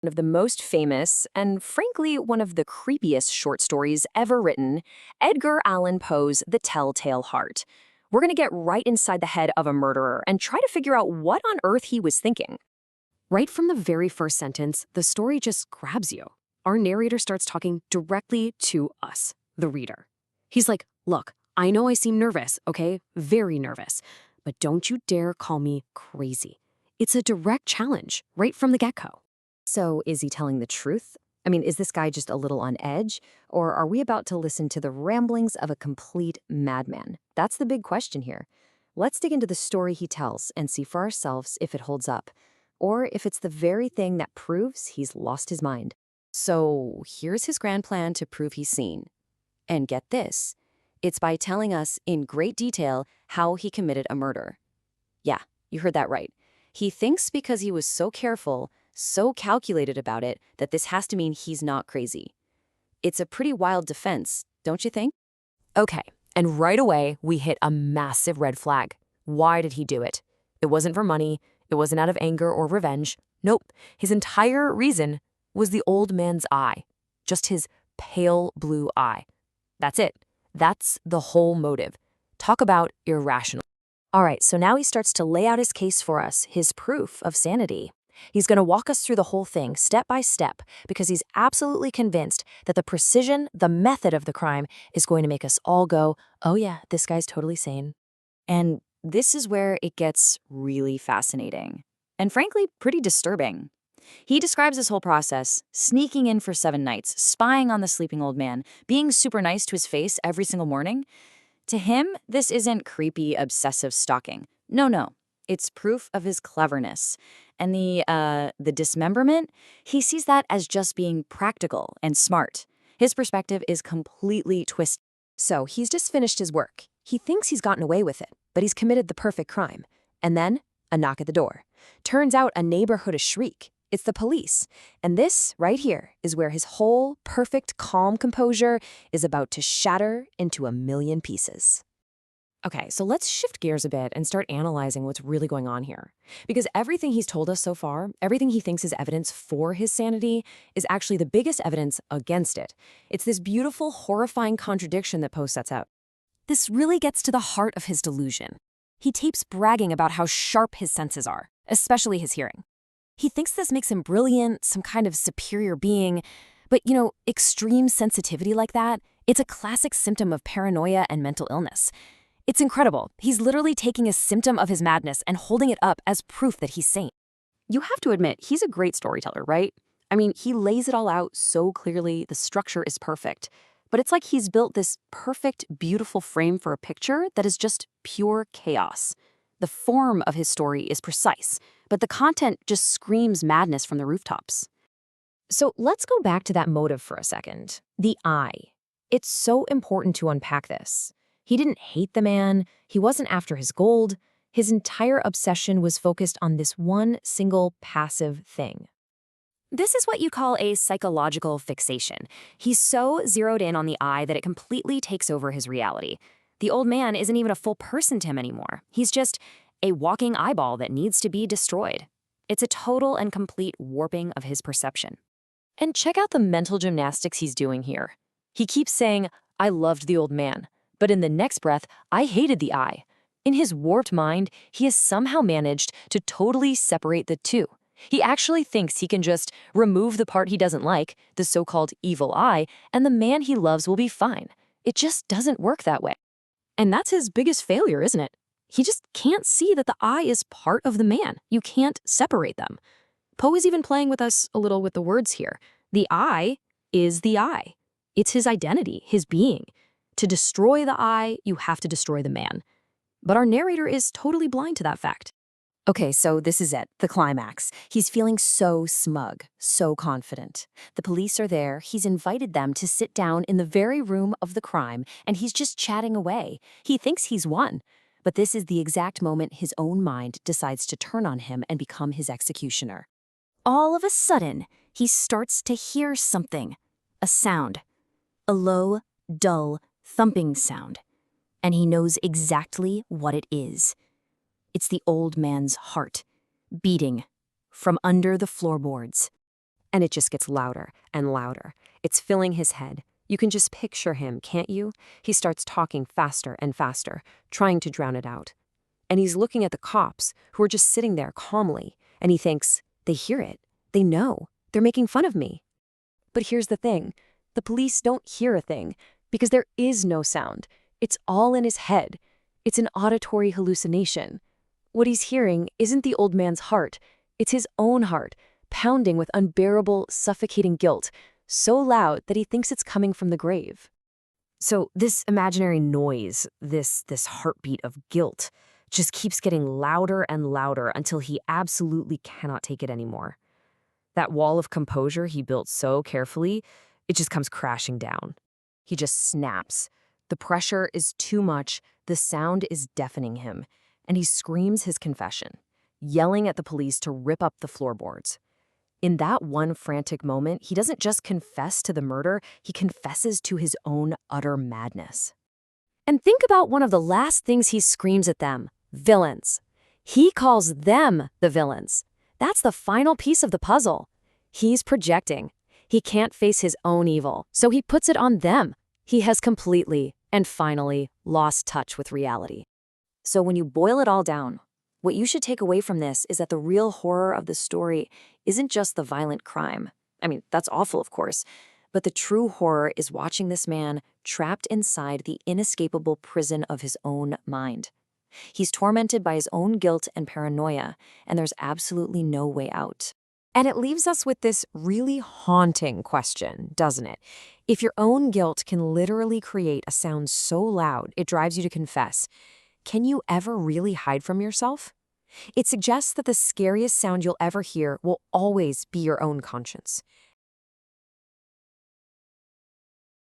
One of the most famous, and frankly, one of the creepiest short stories ever written, Edgar Allan Poe's The Telltale Heart. We're going to get right inside the head of a murderer and try to figure out what on earth he was thinking. Right from the very first sentence, the story just grabs you. Our narrator starts talking directly to us, the reader. He's like, look, I know I seem nervous, okay? Very nervous. But don't you dare call me crazy. It's a direct challenge right from the get-go. So is he telling the truth? I mean, is this guy just a little on edge? Or are we about to listen to the ramblings of a complete madman? That's the big question here. Let's dig into the story he tells and see for ourselves if it holds up, or if it's the very thing that proves he's lost his mind. So here's his grand plan to prove he's seen. And get this, it's by telling us in great detail how he committed a murder. Yeah, you heard that right. He thinks because he was so careful, so calculated about it, that this has to mean he's not crazy. It's a pretty wild defense, don't you think? Okay, and right away, we hit a massive red flag. Why did he do it? It wasn't for money. It wasn't out of anger or revenge. Nope, his entire reason was the old man's eye. Just his pale blue eye. That's it. That's the whole motive. Talk about irrational. All right, so now he starts to lay out his case for us, his proof of sanity. He's going to walk us through the whole thing step by step because he's absolutely convinced that the precision, the method of the crime is going to make us all go, oh yeah, this guy's totally sane. And this is where it gets really fascinating and frankly, pretty disturbing. He describes this whole process, sneaking in for 7 nights, spying on the sleeping old man, being super nice to his face every single morning. To him, this isn't creepy, obsessive stalking. No. It's proof of his cleverness. And the dismemberment, he sees that as just being practical and smart. His perspective is completely twisted. So he's just finished his work. He thinks he's gotten away with it, but he's committed the perfect crime. And then, a knock at the door. Turns out a neighbor heard a shriek. It's the police. And this, right here, is where his whole perfect, calm composure is about to shatter into a million pieces. Okay, so let's shift gears a bit and start analyzing what's really going on here. Because everything he's told us so far, everything he thinks is evidence for his sanity, is actually the biggest evidence against it. It's this beautiful, horrifying contradiction that Poe sets out. This really gets to the heart of his delusion. He keeps bragging about how sharp his senses are, especially his hearing. He thinks this makes him brilliant, some kind of superior being, but extreme sensitivity like that, it's a classic symptom of paranoia and mental illness. It's incredible. He's literally taking a symptom of his madness and holding it up as proof that he's sane. You have to admit, he's a great storyteller, right? I mean, he lays it all out so clearly, the structure is perfect. But it's like he's built this perfect, beautiful frame for a picture that is just pure chaos. The form of his story is precise, but the content just screams madness from the rooftops. So let's go back to that motive for a second. The eye. It's so important to unpack this. He didn't hate the man. He wasn't after his gold. His entire obsession was focused on this one single passive thing. This is what you call a psychological fixation. He's so zeroed in on the eye that it completely takes over his reality. The old man isn't even a full person to him anymore. He's just a walking eyeball that needs to be destroyed. It's a total and complete warping of his perception. And check out the mental gymnastics he's doing here. He keeps saying, I loved the old man. But in the next breath, I hated the eye. In his warped mind, he has somehow managed to totally separate the two. He actually thinks he can just remove the part he doesn't like, the so-called evil eye, and the man he loves will be fine. It just doesn't work that way. And that's his biggest failure, isn't it? He just can't see that the eye is part of the man. You can't separate them. Poe is even playing with us a little with the words here. The eye is the eye. It's his identity, his being. To destroy the eye, you have to destroy the man. But our narrator is totally blind to that fact. Okay, so this is it, the climax. He's feeling so smug, so confident. The police are there, he's invited them to sit down in the very room of the crime, and he's just chatting away. He thinks he's won. But this is the exact moment his own mind decides to turn on him and become his executioner. All of a sudden, he starts to hear something. A sound. A low, dull, thumping sound. And he knows exactly what it is. It's the old man's heart, beating from under the floorboards. And it just gets louder and louder. It's filling his head. You can just picture him, can't you? He starts talking faster and faster, trying to drown it out. And he's looking at the cops, who are just sitting there calmly, and he thinks, they hear it. They know. They're making fun of me. But here's the thing. The police don't hear a thing, because there is no sound. It's all in his head. It's an auditory hallucination. What he's hearing isn't the old man's heart. It's his own heart, pounding with unbearable, suffocating guilt, so loud that he thinks it's coming from the grave. So this imaginary noise, this heartbeat of guilt, just keeps getting louder and louder until he absolutely cannot take it anymore. That wall of composure he built so carefully, it just comes crashing down. He just snaps. The pressure is too much, the sound is deafening him, and he screams his confession, yelling at the police to rip up the floorboards. In that one frantic moment, he doesn't just confess to the murder, he confesses to his own utter madness. And think about one of the last things he screams at them, villains. He calls them the villains. That's the final piece of the puzzle. He's projecting. He can't face his own evil, so he puts it on them. He has completely and finally lost touch with reality. So when you boil it all down, what you should take away from this is that the real horror of the story isn't just the violent crime. I mean, that's awful, of course, but the true horror is watching this man trapped inside the inescapable prison of his own mind. He's tormented by his own guilt and paranoia, and there's absolutely no way out. And it leaves us with this really haunting question, doesn't it? If your own guilt can literally create a sound so loud it drives you to confess, can you ever really hide from yourself? It suggests that the scariest sound you'll ever hear will always be your own conscience.